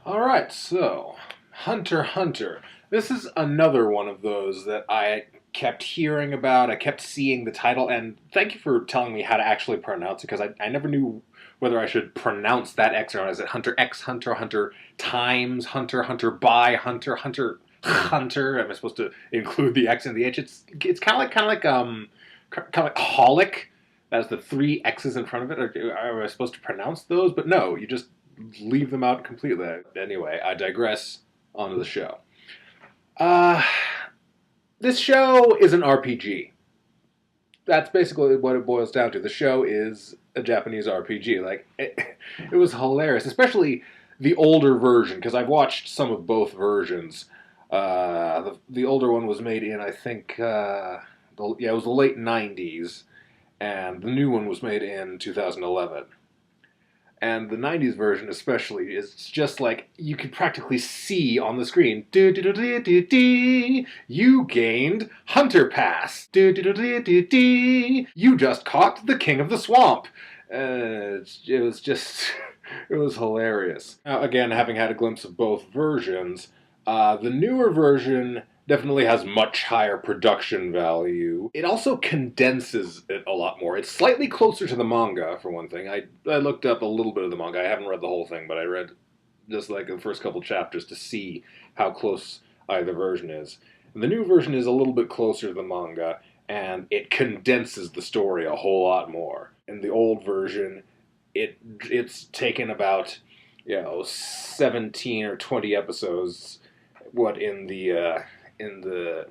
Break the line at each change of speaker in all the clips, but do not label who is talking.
Alright, so Hunter x Hunter. This is another one of those that I kept hearing about. I kept seeing the title, and thank you for telling me how to actually pronounce it because I never knew whether I should pronounce that X or not. Is it Hunter X Hunter, Hunter times Hunter, Hunter by Hunter, Hunter Hunter? Am I supposed to include the X and the H? It's kind of like holic. That's the three X's in front of it. Are I supposed to pronounce those? But no, you just leave them out completely. Anyway, I digress. Onto the show. Uh, this show is an RPG. That's basically what it boils down to. The show is a Japanese RPG. It was hilarious, especially the older version, because I've watched some of both versions. The older one was made in, I think, it was the late 90s, and the new one was made in 2011. And the 90s version especially is just like you could practically see on the screen. You gained Hunter Pass. You just caught the King of the Swamp. It was just, it was hilarious. Now, again, having had a glimpse of both versions, the newer version definitely has much higher production value. It also condenses it a lot more. It's slightly closer to the manga, for one thing. I looked up a little bit of the manga. I haven't read the whole thing, but I read just like the first couple chapters to see how close either version is. And the new version is a little bit closer to the manga, and it condenses the story a whole lot more. In the old version, it's taken about 17 or 20 episodes. What in the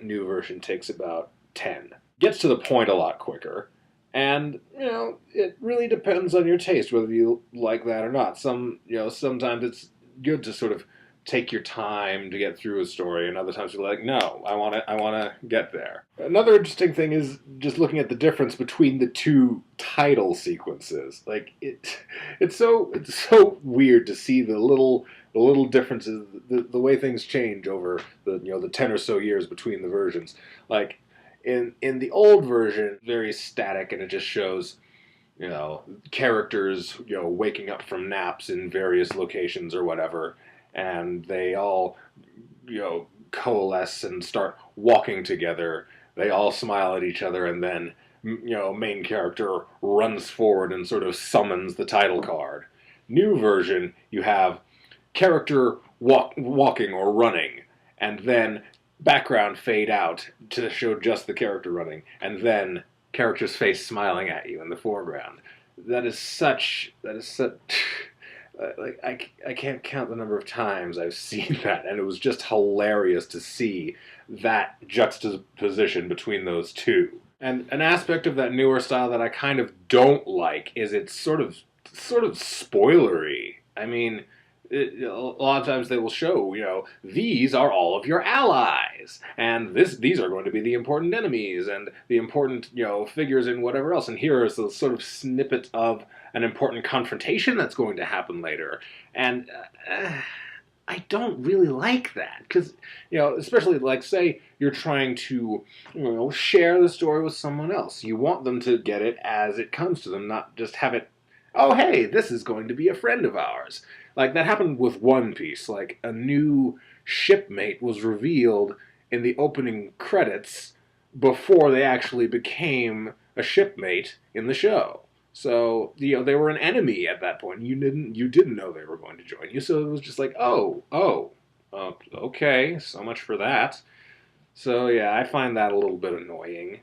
new version takes about 10. Gets to the point a lot quicker, and it really depends on your taste whether you like that or not. Sometimes it's good to sort of take your time to get through a story, and other times you're like, no, I want to get there. Another interesting thing is just looking at the difference between the two title sequences. It's so weird to see the little differences, the way things change over the 10 or so years between the versions. Like in the old version, very static, and it just shows characters waking up from naps in various locations or whatever, and they all coalesce and start walking together. They all smile at each other, and then main character runs forward and sort of summons the title card. New version, you have character walking or running, and then background fade out to show just the character running, and then character's face smiling at you in the foreground. That is such I can't count the number of times I've seen that, and it was just hilarious to see that juxtaposition between those two. And an aspect of that newer style that I kind of don't like is it's sort of spoilery. I mean, a lot of times they will show, these are all of your allies, and these are going to be the important enemies and the important, figures in whatever else. And here is a sort of snippet of an important confrontation that's going to happen later. And I don't really like that because, especially like say you're trying to, share the story with someone else. You want them to get it as it comes to them, not just have it, oh, hey, this is going to be a friend of ours. Like, that happened with One Piece. Like, a new shipmate was revealed in the opening credits before they actually became a shipmate in the show. So, they were an enemy at that point. You didn't know they were going to join you, so it was just like, okay, so much for that. So, yeah, I find that a little bit annoying.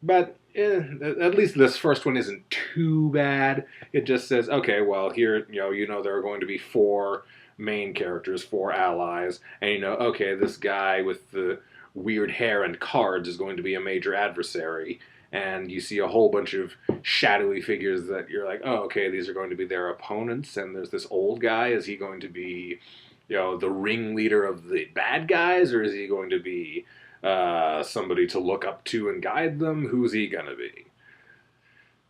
But at least this first one isn't too bad. It just says, okay, well, here, there are going to be four main characters, four allies, and okay, this guy with the weird hair and cards is going to be a major adversary. And you see a whole bunch of shadowy figures that you're like, oh, okay, these are going to be their opponents. And there's this old guy. Is he going to be, the ringleader of the bad guys, or is he going to be somebody to look up to and guide them? Who's he gonna be?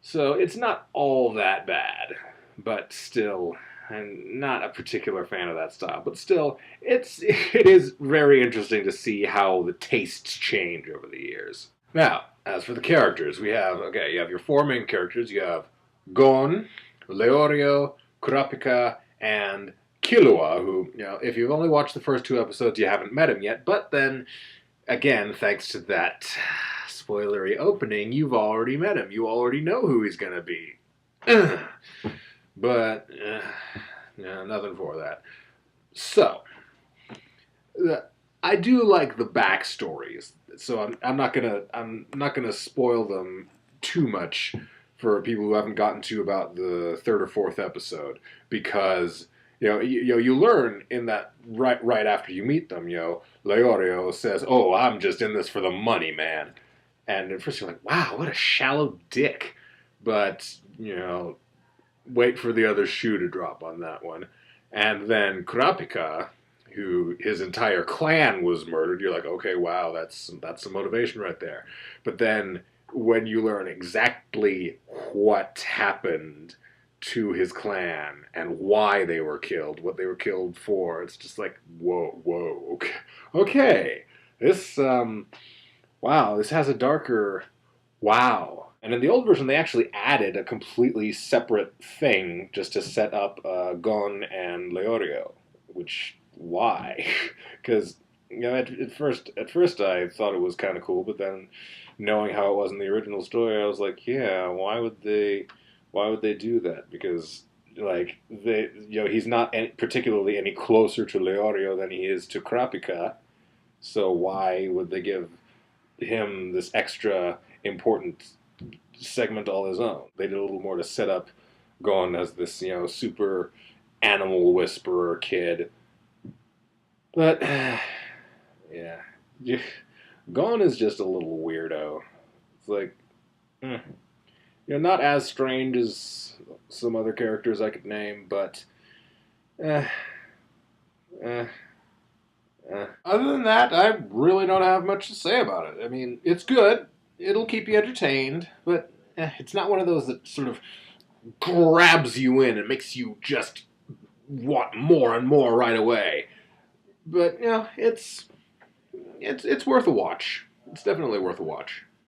So it's not all that bad, but still, I'm not a particular fan of that style. But still, it is very interesting to see how the tastes change over the years. Now, as for the characters, you have your four main characters. You have Gon, Leorio, Kurapika, and Killua, who, if you've only watched the first 2 episodes, you haven't met him yet. But then, again, thanks to that spoilery opening, you've already met him. You already know who he's going to be. But, nothing for that. So, I do like the backstories. So I'm not gonna spoil them too much for people who haven't gotten to about the third or fourth episode, because you learn in that right after you meet them. Leorio says, "Oh, I'm just in this for the money, man," and at first you're like, "Wow, what a shallow dick," but wait for the other shoe to drop on that one, and then Kurapika, who his entire clan was murdered, you're like, okay, wow, that's some motivation right there. But then when you learn exactly what happened to his clan and why they were killed, what they were killed for, it's just like, whoa, okay. This, wow, this has a darker wow. And in the old version, they actually added a completely separate thing just to set up Gon and Leorio, which, why? Because at first I thought it was kind of cool, but then knowing how it was in the original story, I was like, yeah, why would they do that? Because he's not particularly any closer to Leorio than he is to Kurapika, so why would they give him this extra important segment all his own? They did a little more to set up Gon as this super animal whisperer kid. But, yeah. Gon is just a little weirdo. It's like, not as strange as some other characters I could name, but, Other than that, I really don't have much to say about it. I mean, it's good. It'll keep you entertained, but it's not one of those that sort of grabs you in and makes you just want more and more right away. But it's worth a watch. It's definitely worth a watch.